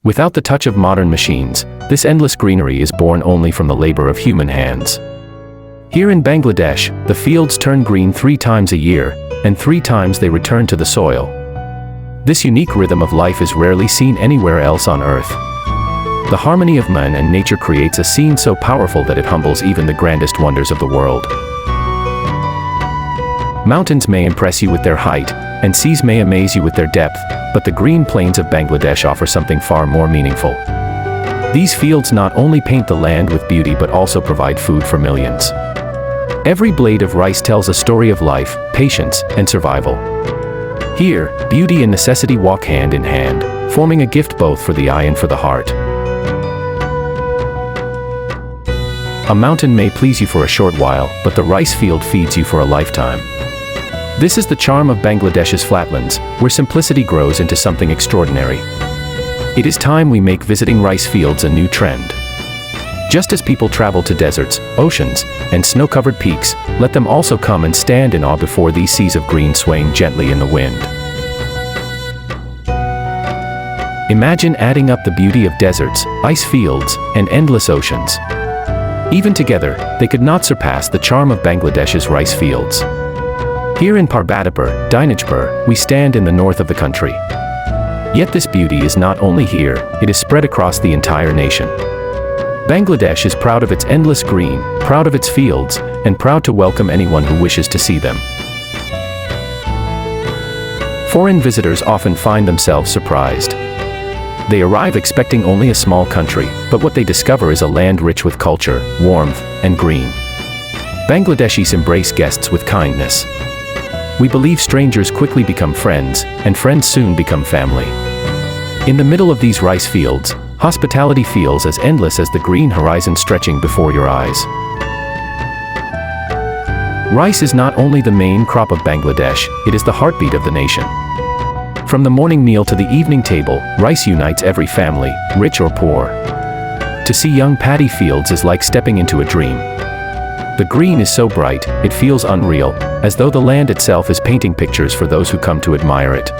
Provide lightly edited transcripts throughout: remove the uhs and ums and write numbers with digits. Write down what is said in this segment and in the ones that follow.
Without the touch of modern machines, this endless greenery is born only from the labor of human hands. Here in Bangladesh, the fields turn green 3 times a year, and 3 times they return to the soil. This unique rhythm of life is rarely seen anywhere else on Earth. The harmony of man and nature creates a scene so powerful that it humbles even the grandest wonders of the world. Mountains may impress you with their height, and seas may amaze you with their depth, but the green plains of Bangladesh offer something far more meaningful. These fields not only paint the land with beauty but also provide food for millions. Every blade of rice tells a story of life, patience, and survival. Here, beauty and necessity walk hand in hand, forming a gift both for the eye and for the heart. A mountain may please you for a short while, but the rice field feeds you for a lifetime. This is the charm of Bangladesh's flatlands, where simplicity grows into something extraordinary. It is time we make visiting rice fields a new trend. Just as people travel to deserts, oceans, and snow-covered peaks, let them also come and stand in awe before these seas of green swaying gently in the wind. Imagine adding up the beauty of deserts, ice fields, and endless oceans. Even together, they could not surpass the charm of Bangladesh's rice fields. Here in Parbatipur, Dinajpur, we stand in the north of the country. Yet this beauty is not only here, it is spread across the entire nation. Bangladesh is proud of its endless green, proud of its fields, and proud to welcome anyone who wishes to see them. Foreign visitors often find themselves surprised. They arrive expecting only a small country, but what they discover is a land rich with culture, warmth, and green. Bangladeshis embrace guests with kindness. We believe strangers quickly become friends, and friends soon become family. In the middle of these rice fields, hospitality feels as endless as the green horizon stretching before your eyes. Rice is not only the main crop of Bangladesh, it is the heartbeat of the nation. From the morning meal to the evening table, rice unites every family, rich or poor. To see young paddy fields is like stepping into a dream. The green is so bright, it feels unreal, as though the land itself is painting pictures for those who come to admire it.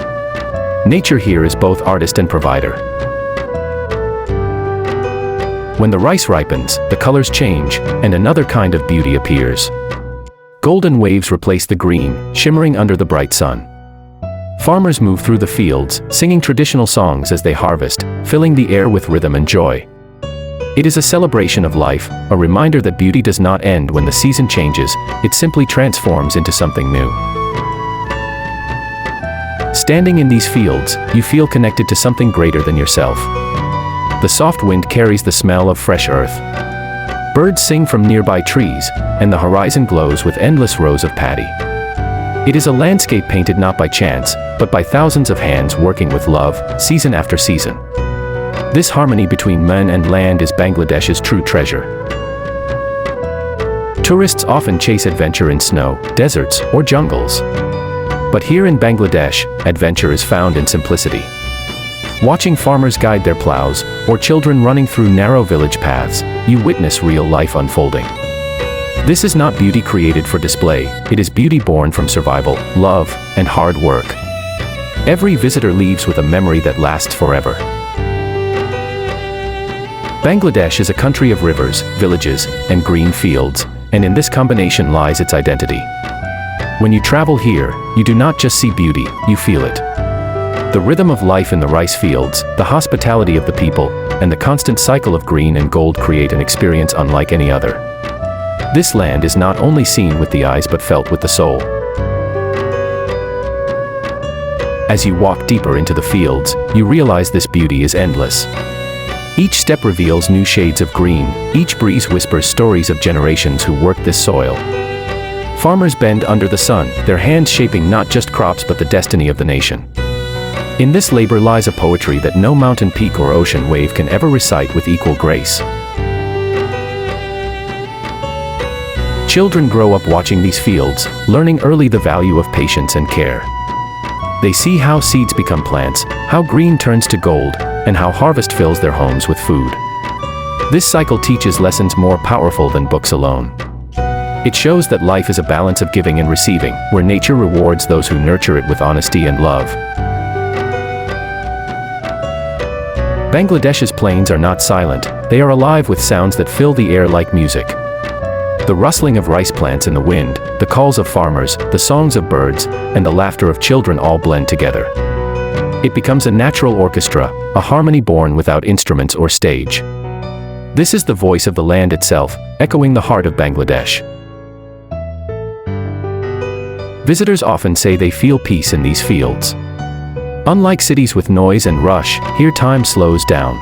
Nature here is both artist and provider. When the rice ripens, the colors change, and another kind of beauty appears. Golden waves replace the green, shimmering under the bright sun. Farmers move through the fields, singing traditional songs as they harvest, filling the air with rhythm and joy. It is a celebration of life, a reminder that beauty does not end when the season changes, it simply transforms into something new. Standing in these fields, you feel connected to something greater than yourself. The soft wind carries the smell of fresh earth. Birds sing from nearby trees, and the horizon glows with endless rows of paddy. It is a landscape painted not by chance, but by thousands of hands working with love, season after season. This harmony between man and land is Bangladesh's true treasure. Tourists often chase adventure in snow, deserts, or jungles. But here in Bangladesh, adventure is found in simplicity. Watching farmers guide their plows, or children running through narrow village paths, you witness real life unfolding. This is not beauty created for display, it is beauty born from survival, love, and hard work. Every visitor leaves with a memory that lasts forever. Bangladesh is a country of rivers, villages, and green fields, and in this combination lies its identity. When you travel here, you do not just see beauty, you feel it. The rhythm of life in the rice fields, the hospitality of the people, and the constant cycle of green and gold create an experience unlike any other. This land is not only seen with the eyes but felt with the soul. As you walk deeper into the fields, you realize this beauty is endless. Each step reveals new shades of green, each breeze whispers stories of generations who worked this soil. Farmers bend under the sun, their hands shaping not just crops but the destiny of the nation. In this labor lies a poetry that no mountain peak or ocean wave can ever recite with equal grace. Children grow up watching these fields, learning early the value of patience and care. They see how seeds become plants, how green turns to gold, and how harvest fills their homes with food. This cycle teaches lessons more powerful than books alone. It shows that life is a balance of giving and receiving, where nature rewards those who nurture it with honesty and love. Bangladesh's plains are not silent, they are alive with sounds that fill the air like music. The rustling of rice plants in the wind, the calls of farmers, the songs of birds, and the laughter of children all blend together. It becomes a natural orchestra, a harmony born without instruments or stage. This is the voice of the land itself, echoing the heart of Bangladesh. Visitors often say they feel peace in these fields. Unlike cities with noise and rush, here time slows down.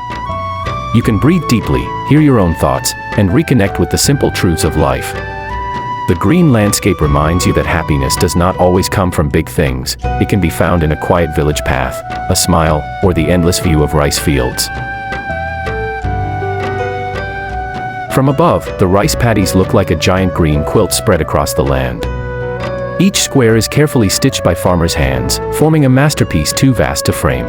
You can breathe deeply, hear your own thoughts, and reconnect with the simple truths of life. The green landscape reminds you that happiness does not always come from big things. It can be found in a quiet village path, a smile, or the endless view of rice fields. From above, the rice paddies look like a giant green quilt spread across the land. Each square is carefully stitched by farmers' hands, forming a masterpiece too vast to frame.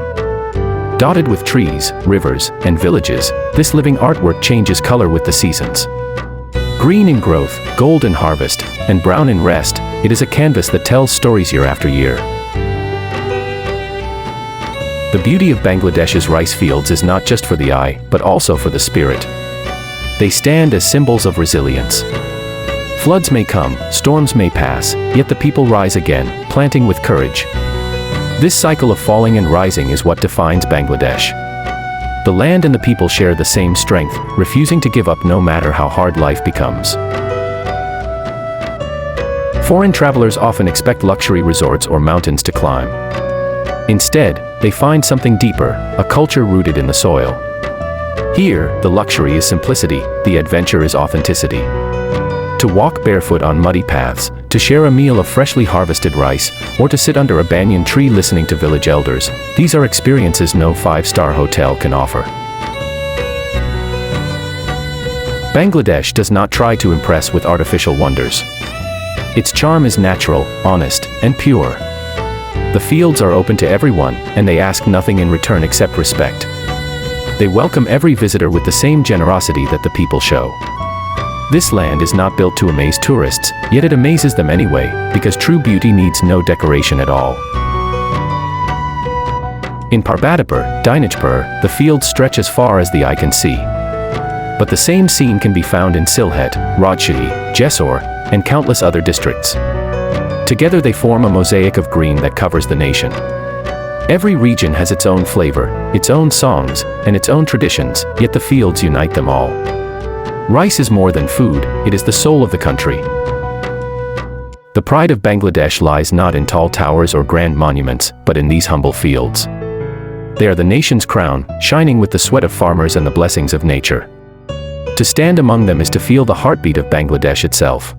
Dotted with trees, rivers, and villages, this living artwork changes color with the seasons. Green in growth, gold in harvest, and brown in rest, it is a canvas that tells stories year after year. The beauty of Bangladesh's rice fields is not just for the eye, but also for the spirit. They stand as symbols of resilience. Floods may come, storms may pass, yet the people rise again, planting with courage. This cycle of falling and rising is what defines Bangladesh. The land and the people share the same strength, refusing to give up no matter how hard life becomes. Foreign travelers often expect luxury resorts or mountains to climb. Instead, they find something deeper, a culture rooted in the soil. Here, the luxury is simplicity, the adventure is authenticity. To walk barefoot on muddy paths, to share a meal of freshly harvested rice, or to sit under a banyan tree listening to village elders, these are experiences no five-star hotel can offer. Bangladesh does not try to impress with artificial wonders. Its charm is natural, honest, and pure. The fields are open to everyone, and they ask nothing in return except respect. They welcome every visitor with the same generosity that the people show. This land is not built to amaze tourists, yet it amazes them anyway, because true beauty needs no decoration at all. In Parbatipur, Dinajpur, the fields stretch as far as the eye can see. But the same scene can be found in Sylhet, Rajshahi, Jessore, and countless other districts. Together they form a mosaic of green that covers the nation. Every region has its own flavor, its own songs, and its own traditions, yet the fields unite them all. Rice is more than food, it is the soul of the country. The pride of Bangladesh lies not in tall towers or grand monuments, but in these humble fields. They are the nation's crown, shining with the sweat of farmers and the blessings of nature. To stand among them is to feel the heartbeat of Bangladesh itself.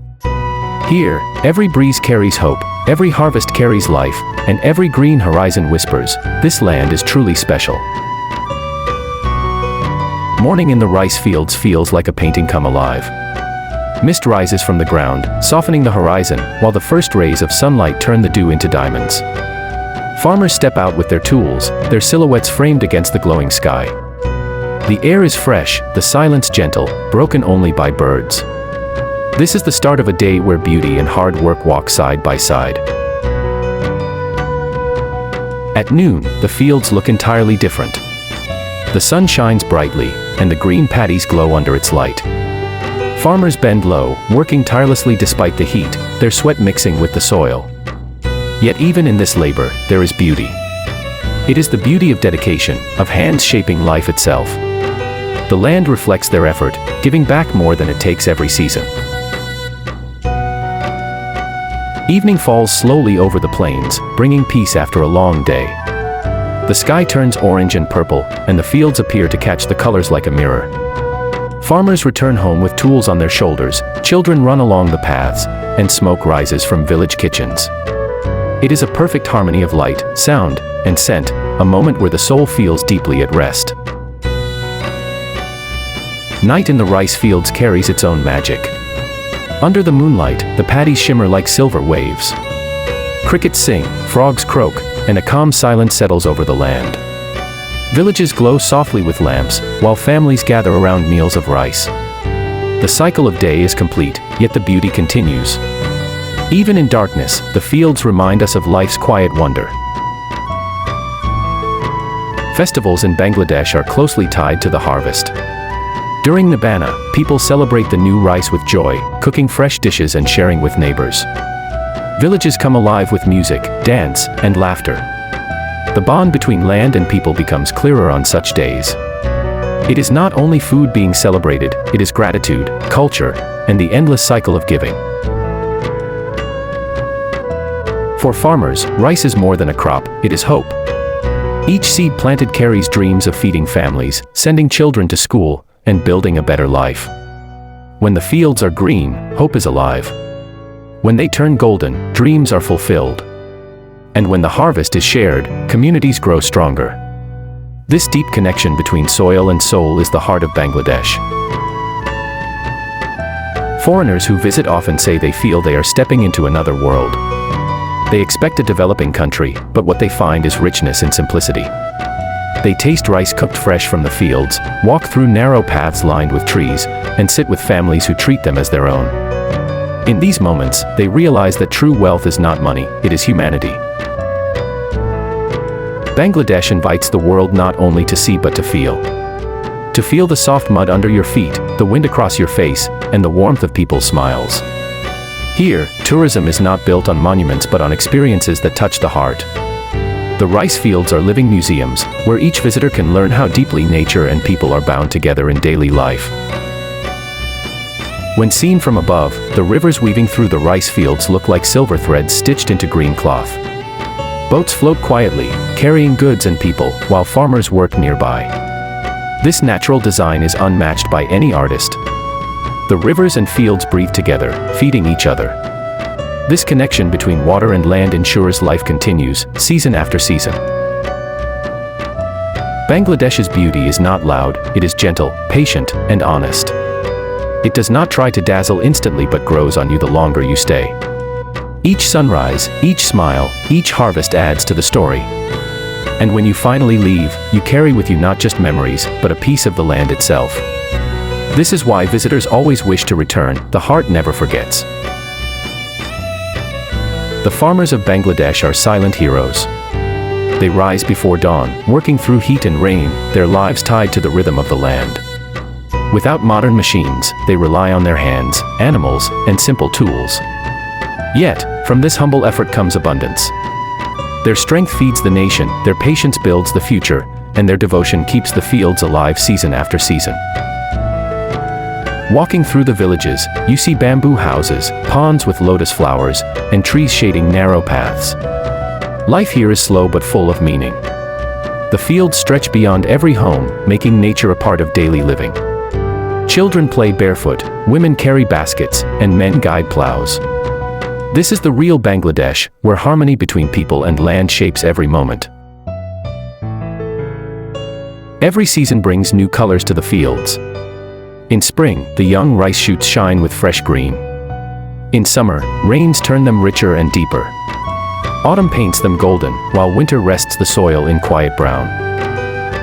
Here, every breeze carries hope, every harvest carries life, and every green horizon whispers, this land is truly special. Morning in the rice fields feels like a painting come alive. Mist rises from the ground, softening the horizon, while the first rays of sunlight turn the dew into diamonds. Farmers step out with their tools, their silhouettes framed against the glowing sky. The air is fresh, the silence gentle, broken only by birds. This is the start of a day where beauty and hard work walk side by side. At noon, the fields look entirely different. The sun shines brightly, and the green paddies glow under its light. Farmers bend low, working tirelessly despite the heat, their sweat mixing with the soil. Yet even in this labor, there is beauty. It is the beauty of dedication, of hands shaping life itself. The land reflects their effort, giving back more than it takes every season. Evening falls slowly over the plains, bringing peace after a long day. The sky turns orange and purple, and the fields appear to catch the colors like a mirror. Farmers return home with tools on their shoulders, children run along the paths, and smoke rises from village kitchens. It is a perfect harmony of light, sound, and scent, a moment where the soul feels deeply at rest. Night in the rice fields carries its own magic. Under the moonlight, the paddies shimmer like silver waves. Crickets sing, frogs croak, and a calm silence settles over the land. Villages glow softly with lamps, while families gather around meals of rice. The cycle of day is complete, yet the beauty continues. Even in darkness, the fields remind us of life's quiet wonder. Festivals in Bangladesh are closely tied to the harvest. During Nabana, people celebrate the new rice with joy, cooking fresh dishes and sharing with neighbors. Villages come alive with music, dance, and laughter. The bond between land and people becomes clearer on such days. It is not only food being celebrated, it is gratitude, culture, and the endless cycle of giving. For farmers, rice is more than a crop, it is hope. Each seed planted carries dreams of feeding families, sending children to school, and building a better life. When the fields are green, hope is alive. When they turn golden, dreams are fulfilled. And when the harvest is shared, communities grow stronger. This deep connection between soil and soul is the heart of Bangladesh. Foreigners who visit often say they feel they are stepping into another world. They expect a developing country, but what they find is richness in simplicity. They taste rice cooked fresh from the fields, walk through narrow paths lined with trees, and sit with families who treat them as their own. In these moments, they realize that true wealth is not money, it is humanity. Bangladesh invites the world not only to see but to feel. To feel the soft mud under your feet, the wind across your face, and the warmth of people's smiles. Here, tourism is not built on monuments but on experiences that touch the heart. The rice fields are living museums, where each visitor can learn how deeply nature and people are bound together in daily life. When seen from above, the rivers weaving through the rice fields look like silver threads stitched into green cloth. Boats float quietly, carrying goods and people, while farmers work nearby. This natural design is unmatched by any artist. The rivers and fields breathe together, feeding each other. This connection between water and land ensures life continues, season after season. Bangladesh's beauty is not loud, it is gentle, patient, and honest. It does not try to dazzle instantly but grows on you the longer you stay. Each sunrise, each smile, each harvest adds to the story. And when you finally leave, you carry with you not just memories, but a piece of the land itself. This is why visitors always wish to return, the heart never forgets. The farmers of Bangladesh are silent heroes. They rise before dawn, working through heat and rain, their lives tied to the rhythm of the land. Without modern machines, they rely on their hands, animals, and simple tools. Yet, from this humble effort comes abundance. Their strength feeds the nation, their patience builds the future, and their devotion keeps the fields alive season after season. Walking through the villages, you see bamboo houses, ponds with lotus flowers, and trees shading narrow paths. Life here is slow but full of meaning. The fields stretch beyond every home, making nature a part of daily living. Children play barefoot, women carry baskets, and men guide plows. This is the real Bangladesh, where harmony between people and land shapes every moment. Every season brings new colors to the fields. In spring, the young rice shoots shine with fresh green. In summer, rains turn them richer and deeper. Autumn paints them golden, while winter rests the soil in quiet brown.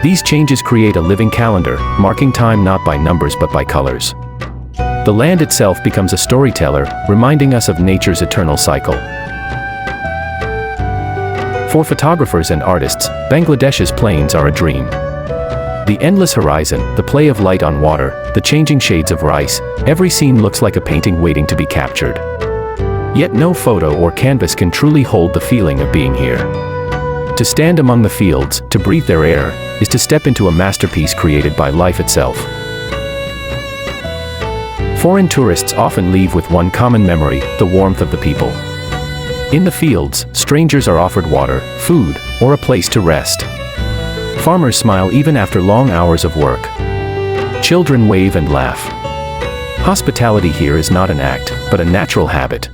These changes create a living calendar, marking time not by numbers but by colors. The land itself becomes a storyteller, reminding us of nature's eternal cycle. For photographers and artists, Bangladesh's plains are a dream. The endless horizon, the play of light on water, the changing shades of rice, every scene looks like a painting waiting to be captured. Yet no photo or canvas can truly hold the feeling of being here. To stand among the fields, to breathe their air, is to step into a masterpiece created by life itself. Foreign tourists often leave with one common memory, the warmth of the people. In the fields, strangers are offered water, food, or a place to rest. Farmers smile even after long hours of work. Children wave and laugh. Hospitality here is not an act, but a natural habit.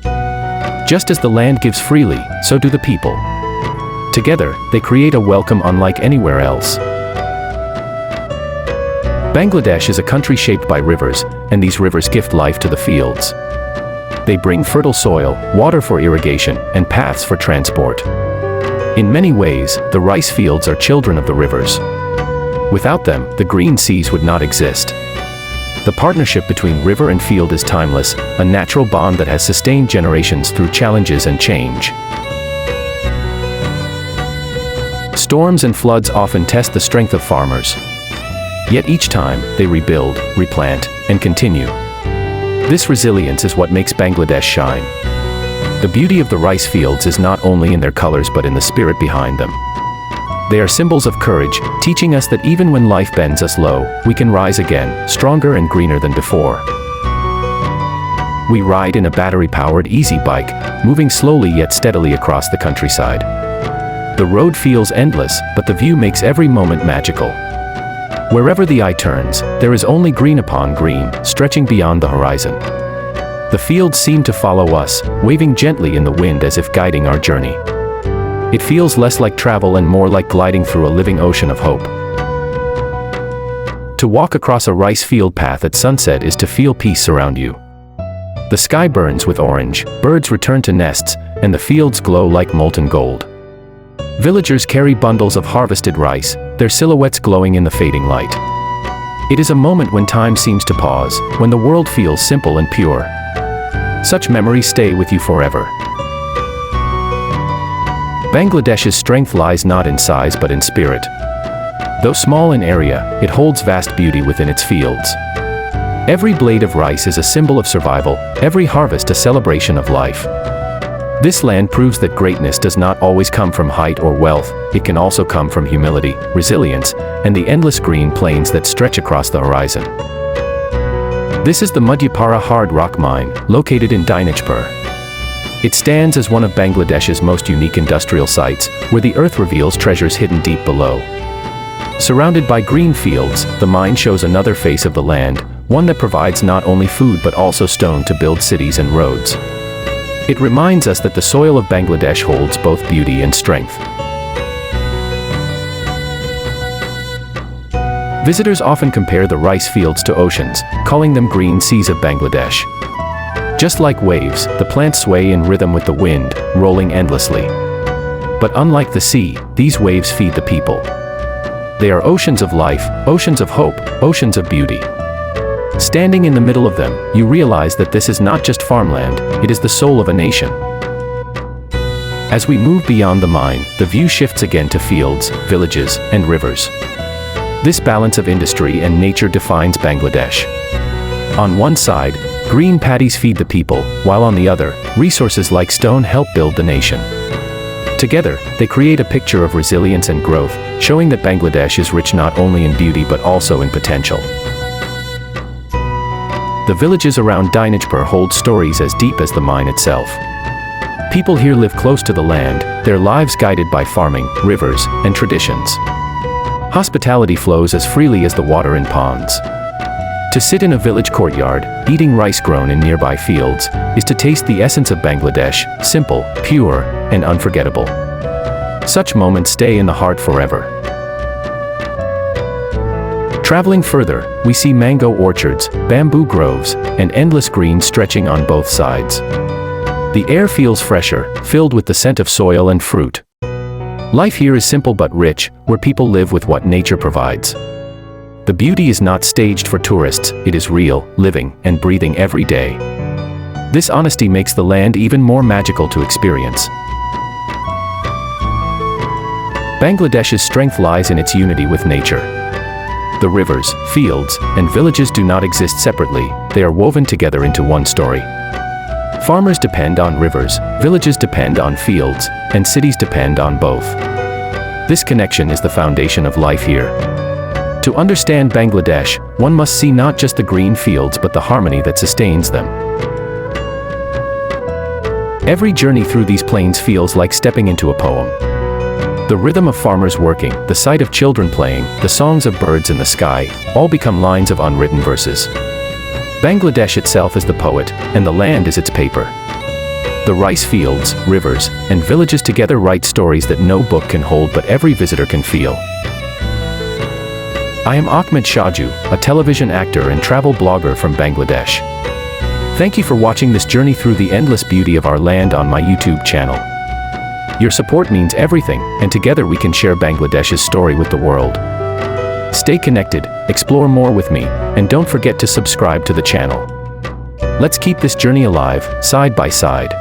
Just as the land gives freely, so do the people. Together, they create a welcome unlike anywhere else. Bangladesh is a country shaped by rivers, and these rivers gift life to the fields. They bring fertile soil, water for irrigation, and paths for transport. In many ways, the rice fields are children of the rivers. Without them, the green seas would not exist. The partnership between river and field is timeless, a natural bond that has sustained generations through challenges and change. Storms and floods often test the strength of farmers. Yet each time, they rebuild, replant, and continue. This resilience is what makes Bangladesh shine. The beauty of the rice fields is not only in their colors but in the spirit behind them. They are symbols of courage, teaching us that even when life bends us low, we can rise again, stronger and greener than before. We ride in a battery-powered easy bike, moving slowly yet steadily across the countryside. The road feels endless, but the view makes every moment magical. Wherever the eye turns, there is only green upon green, stretching beyond the horizon. The fields seem to follow us, waving gently in the wind as if guiding our journey. It feels less like travel and more like gliding through a living ocean of hope. To walk across a rice field path at sunset is to feel peace surround you. The sky burns with orange, birds return to nests, and the fields glow like molten gold. Villagers carry bundles of harvested rice, their silhouettes glowing in the fading light. It is a moment when time seems to pause, when the world feels simple and pure. Such memories stay with you forever. Bangladesh's strength lies not in size but in spirit. Though small in area, it holds vast beauty within its fields. Every blade of rice is a symbol of survival, every harvest a celebration of life. This land proves that greatness does not always come from height or wealth, it can also come from humility, resilience, and the endless green plains that stretch across the horizon. This is the Madhyapara hard rock mine, located in Dinajpur. It stands as one of Bangladesh's most unique industrial sites, where the earth reveals treasures hidden deep below. Surrounded by green fields, the mine shows another face of the land, one that provides not only food but also stone to build cities and roads. It reminds us that the soil of Bangladesh holds both beauty and strength. Visitors often compare the rice fields to oceans, calling them green seas of Bangladesh. Just like waves, the plants sway in rhythm with the wind, rolling endlessly. But unlike the sea, these waves feed the people. They are oceans of life, oceans of hope, oceans of beauty. Standing in the middle of them, you realize that this is not just farmland, it is the soul of a nation. As we move beyond the mine, the view shifts again to fields, villages, and rivers. This balance of industry and nature defines Bangladesh. On one side, green paddies feed the people, while on the other, resources like stone help build the nation. Together, they create a picture of resilience and growth, showing that Bangladesh is rich not only in beauty but also in potential. The villages around Dinajpur hold stories as deep as the mine itself. People here live close to the land, their lives guided by farming, rivers, and traditions. Hospitality flows as freely as the water in ponds. To sit in a village courtyard, eating rice grown in nearby fields, is to taste the essence of Bangladesh, simple, pure, and unforgettable. Such moments stay in the heart forever. Traveling further, we see mango orchards, bamboo groves, and endless green stretching on both sides. The air feels fresher, filled with the scent of soil and fruit. Life here is simple but rich, where people live with what nature provides. The beauty is not staged for tourists, it is real, living, and breathing every day. This honesty makes the land even more magical to experience. Bangladesh's strength lies in its unity with nature. The rivers, fields, and villages do not exist separately, they are woven together into one story. Farmers depend on rivers, villages depend on fields, and cities depend on both. This connection is the foundation of life here. To understand Bangladesh, one must see not just the green fields but the harmony that sustains them. Every journey through these plains feels like stepping into a poem. The rhythm of farmers working, the sight of children playing, the songs of birds in the sky, all become lines of unwritten verses. Bangladesh itself is the poet, and the land is its paper. The rice fields, rivers, and villages together write stories that no book can hold but every visitor can feel. I am Ahmed Shaju, a television actor and travel blogger from Bangladesh. Thank you for watching this journey through the endless beauty of our land on my YouTube channel. Your support means everything, and together we can share Bangladesh's story with the world. Stay connected, explore more with me, and don't forget to subscribe to the channel. Let's keep this journey alive, side by side.